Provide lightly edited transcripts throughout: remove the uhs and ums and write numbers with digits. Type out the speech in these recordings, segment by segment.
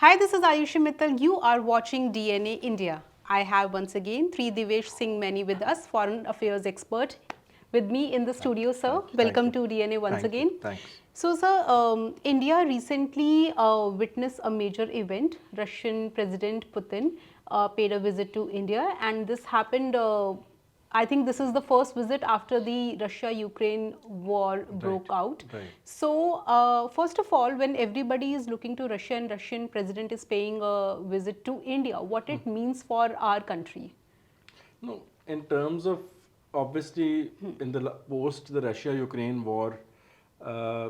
Hi, this is Ayushi Mittal. You are watching DNA India. I have once again Devesh Singh Mani with us, foreign affairs expert, with me in the studio, sir. Welcome to DNA once again. Thanks. So, sir, India recently witnessed a major event. Russian President Putin paid a visit to India, and this happened. I think this is the first visit after the Russia-Ukraine war broke out. Right. So, first of all, when everybody is looking to Russia and Russian president is paying a visit to India, what it means for our country? No, in terms of obviously in the post the Russia-Ukraine war, uh,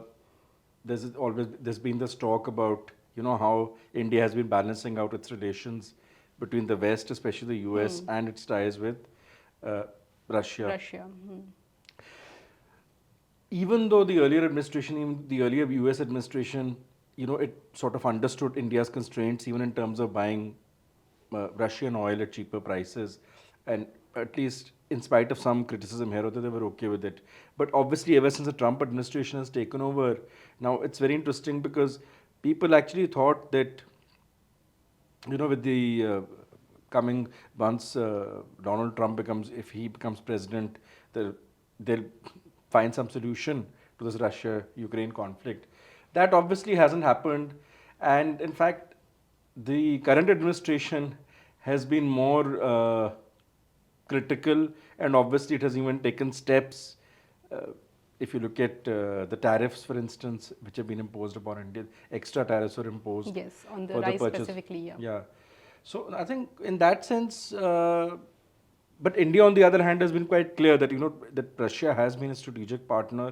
there's been this talk about how India has been balancing out its relations between the West, especially the US, and its ties with uh, Russia. Russia. Even though the earlier administration, even the earlier US administration, it sort of understood India's constraints, even in terms of buying Russian oil at cheaper prices, and at least in spite of some criticism here or there, they were okay with it. But obviously, ever since the Trump administration has taken over, now it's very interesting because people actually thought that, with the coming once Donald Trump if he becomes president, they'll find some solution to this Russia-Ukraine conflict. That obviously hasn't happened, and in fact, the current administration has been more critical, and obviously it has even taken steps. If you look at the tariffs, for instance, which have been imposed upon India, extra tariffs were imposed. Yes, on the for rice purchase. specifically, yeah. Yeah. So I think in that sense, but India on the other hand has been quite clear that that Russia has been a strategic partner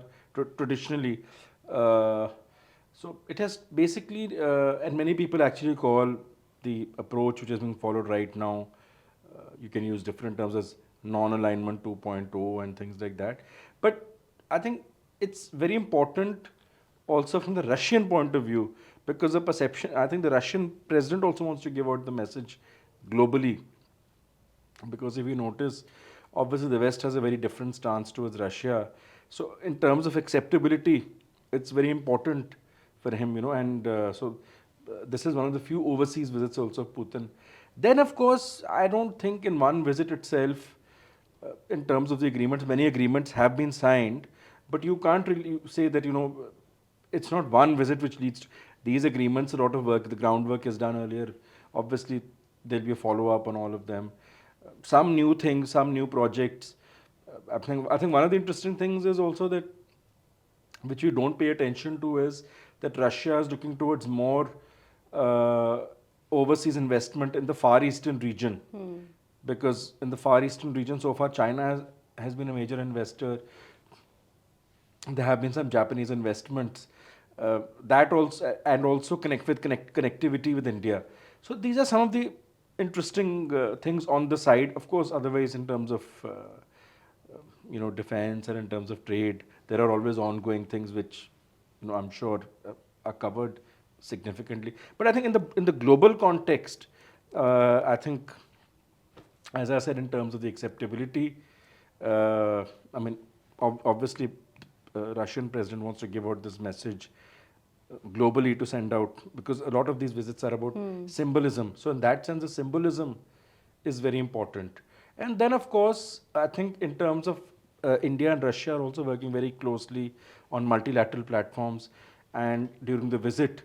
traditionally. So it has basically, and many people actually call the approach which is being followed right now, you can use different terms as non-alignment 2.0 and things like that. But I think it's very important also from the Russian point of view, because the perception, I think the Russian president also wants to give out the message globally. Because if you notice, obviously the West has a very different stance towards Russia. So in terms of acceptability, it's very important for him, and this is one of the few overseas visits also of Putin. Then, of course, I don't think in one visit itself, in terms of the agreements, many agreements have been signed, but you can't really say that, it's not one visit which leads to these agreements. A lot of work, the groundwork is done earlier. Obviously, there'll be a follow-up on all of them. Some new things, some new projects. I think one of the interesting things is also that, which you don't pay attention to, is that Russia is looking towards more overseas investment in the Far Eastern region. Because in the Far Eastern region, so far, China has been a major investor. There have been some Japanese investments. That also, and also connectivity with India. So these are some of the interesting things on the side. Of course, otherwise in terms of defense and in terms of trade, there are always ongoing things which I'm sure are covered significantly. But I think in the global context, I think, as I said, in terms of the acceptability, I mean, obviously, Russian president wants to give out this message globally to send out, because a lot of these visits are about symbolism. So in that sense, the symbolism is very important. And then, of course, I think in terms of India and Russia are also working very closely on multilateral platforms. And during the visit,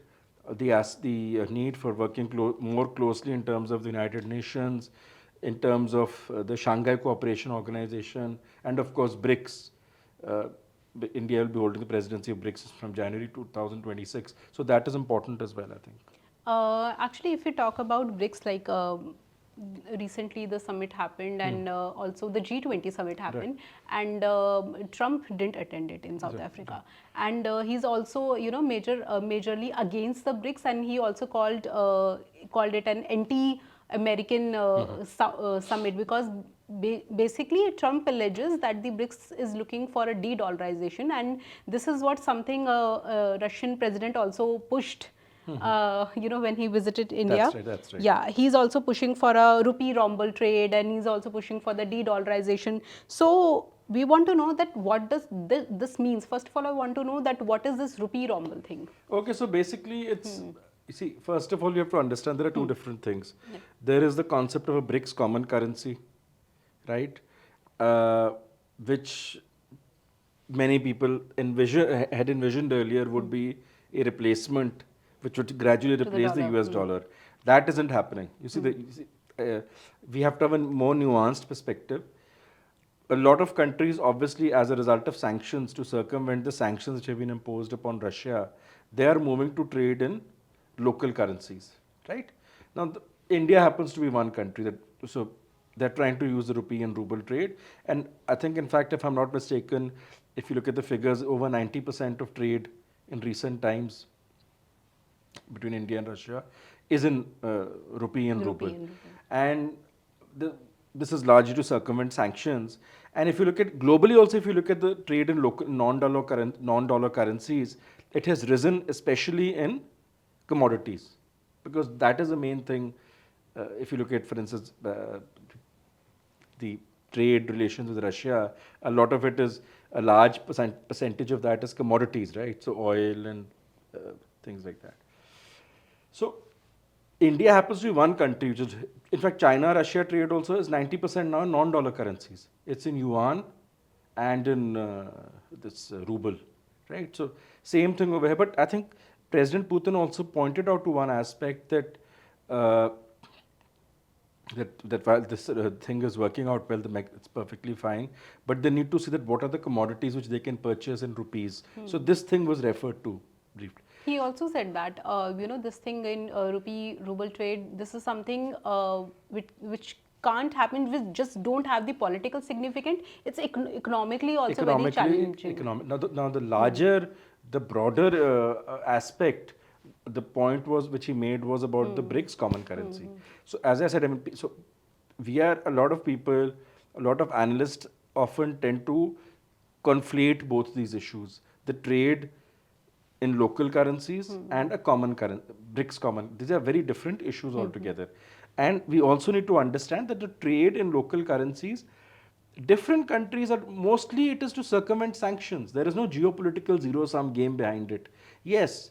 they asked the need for working more closely in terms of the United Nations, in terms of the Shanghai Cooperation Organization, and of course BRICS. India will be holding the presidency of BRICS from January 2026. So that is important as well, I think. Actually, if we talk about BRICS, like recently the summit happened, and also the G20 summit happened, and Trump didn't attend it in South Africa, and he's also majorly against the BRICS, and he also called it an anti-American summit, because basically Trump alleges that the BRICS is looking for a de-dollarization, and this is what something Russian president also pushed. When he visited India. That's right. Yeah, he's also pushing for a rupee rumble trade, and he's also pushing for the de-dollarization. So we want to know that what does this means. First of all, I want to know that what is this rupee rumble thing? Okay, so basically it's, You see, first of all, you have to understand there are two different things. Yeah. There is the concept of a BRICS common currency, right? Uh, which many people had envisioned earlier would be a replacement which would gradually To the replace the dollar. US dollar. That isn't happening. We have to have a more nuanced perspective. A lot of countries, obviously, as a result of sanctions to circumvent the sanctions which have been imposed upon Russia, they are moving to trade in local currencies, right? Now, India happens to be one country so they're trying to use the rupee and ruble trade. And I think, in fact, if I'm not mistaken, if you look at the figures, over 90% of trade in recent times between India and Russia is in rupee and Rupee ruble. and ruble. And this is largely to circumvent sanctions. And if you look at globally also, if you look at the trade in local non-dollar currencies, it has risen especially in commodities, because that is the main thing. If you look at, for instance, the trade relations with Russia, a lot of it is a large percentage of that is commodities, right? So oil and things like that. So India happens to be one country, which is, in fact, China-Russia trade also is 90% now non-dollar currencies. It's in yuan and in this ruble, right? So same thing over here. But I think President Putin also pointed out to one aspect that that while this thing is working out well, it's perfectly fine. But they need to see that what are the commodities which they can purchase in rupees. So this thing was referred to briefly. He also said that this thing in rupee ruble trade, this is something which can't happen, which just don't have the political significance. It's economically also very challenging. Now the larger, the broader aspect, the point was which he made was about the BRICS common currency. So as I said, I mean, so we are a lot of people, a lot of analysts often tend to conflate both these issues: the trade in local currencies and a common currency, BRICS common. These are very different issues altogether. And we also need to understand that the trade in local currencies, different countries are mostly it is to circumvent sanctions. There is no geopolitical zero-sum game behind it. Yes,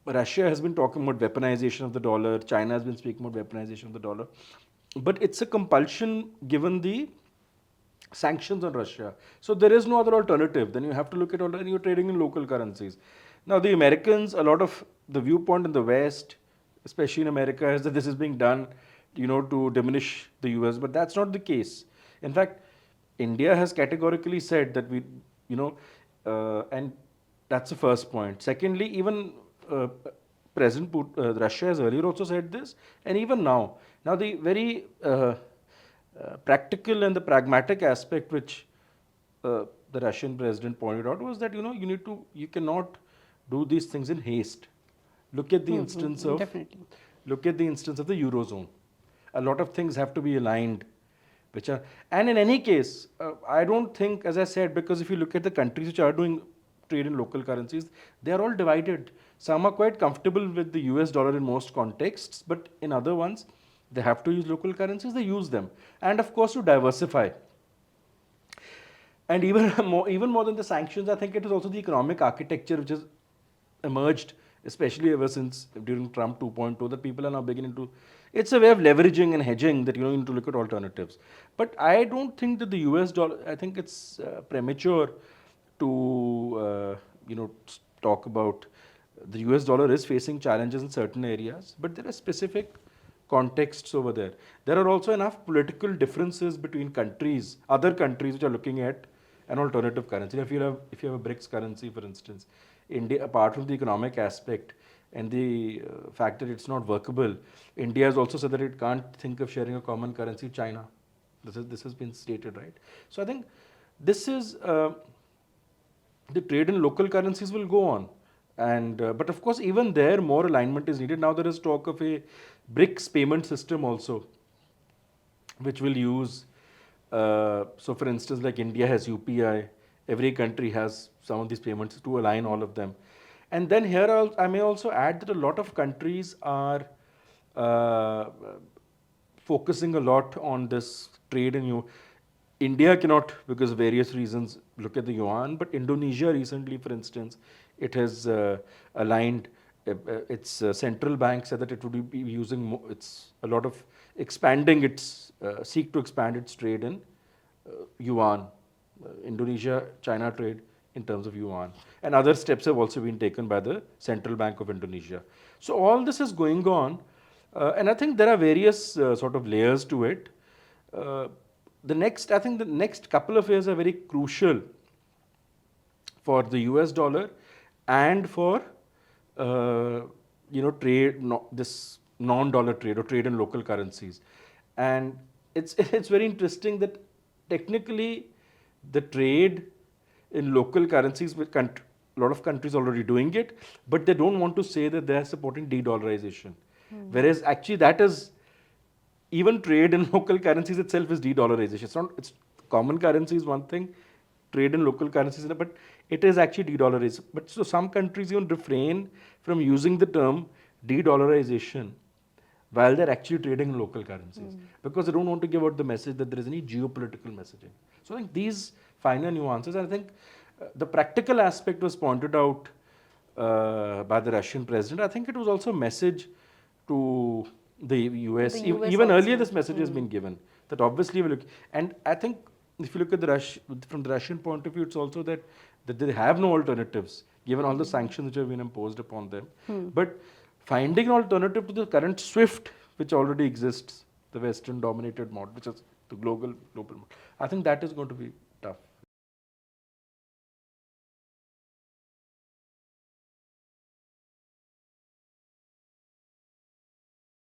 Russia has been talking about weaponization of the dollar. China has been speaking about weaponization of the dollar. But it's a compulsion given the sanctions on Russia. So there is no other alternative. Then you have to look at and you're trading in local currencies. Now the Americans, a lot of the viewpoint in the West, especially in America, is that this is being done, to diminish the US. But that's not the case. In fact, India has categorically said that and that's the first point. Secondly, even President Putin, Russia has earlier also said this, and even now. Now the very practical and the pragmatic aspect which the Russian president pointed out was that you cannot do these things in haste. Look at the instance of Definitely. Look at the instance of the Eurozone. A lot of things have to be aligned, and in any case, I don't think, as I said, because if you look at the countries which are doing trade in local currencies, they are all divided. Some are quite comfortable with the US dollar in most contexts, but in other ones, they have to use local currencies, they use them. And of course, to diversify. And even more than the sanctions, I think it is also the economic architecture which has emerged, especially ever since during Trump 2.0, that people are now beginning to. It's a way of leveraging and hedging that you need to look at alternatives. But I don't think that the US dollar, I think it's premature to talk about the US dollar is facing challenges in certain areas, but there are specific contexts over there. There are also enough political differences between countries, other countries which are looking at an alternative currency. If you have a BRICS currency, for instance, India, apart from the economic aspect and the fact that it's not workable, India has also said that it can't think of sharing a common currency with China. This has been stated, right? So I think this is the trade in local currencies will go on. And but of course, even there, more alignment is needed. Now there is talk of a BRICS payment system also, which will use. So, for instance, like India has UPI, every country has some of these payments to align all of them. And then here I may also add that a lot of countries are focusing a lot on this trade in India cannot, because of various reasons, look at the yuan, but Indonesia recently, for instance, it has aligned its central bank said that it would be using it's a lot of expanding its seek to expand its trade in yuan, Indonesia China trade in terms of yuan, and other steps have also been taken by the Central Bank of Indonesia. So all this is going on, and I think there are various sort of layers to it. I think the next couple of years are very crucial for the US dollar and for trade, this non-dollar trade or trade in local currencies. And it's very interesting that technically the trade in local currencies with a lot of countries already doing it, but they don't want to say that they are supporting de-dollarization. Whereas actually that is, even trade in local currencies itself is de-dollarization. It's common currency is one thing, trade in local currencies, but it is actually de-dollarization. But so some countries even refrain from using the term de-dollarization while they're actually trading in local currencies because they don't want to give out the message that there is any geopolitical messaging. So I think these finer nuances, and I think the practical aspect was pointed out by the Russian president. I think it was also a message to the US. The US Even also. earlier, this message has been given that obviously we look, and I think if you look at from the Russian point of view, it's also that they have no alternatives given all the sanctions which have been imposed upon them. But finding an alternative to the current SWIFT, which already exists, the Western dominated model, which is the global model, I think that is going to be tough.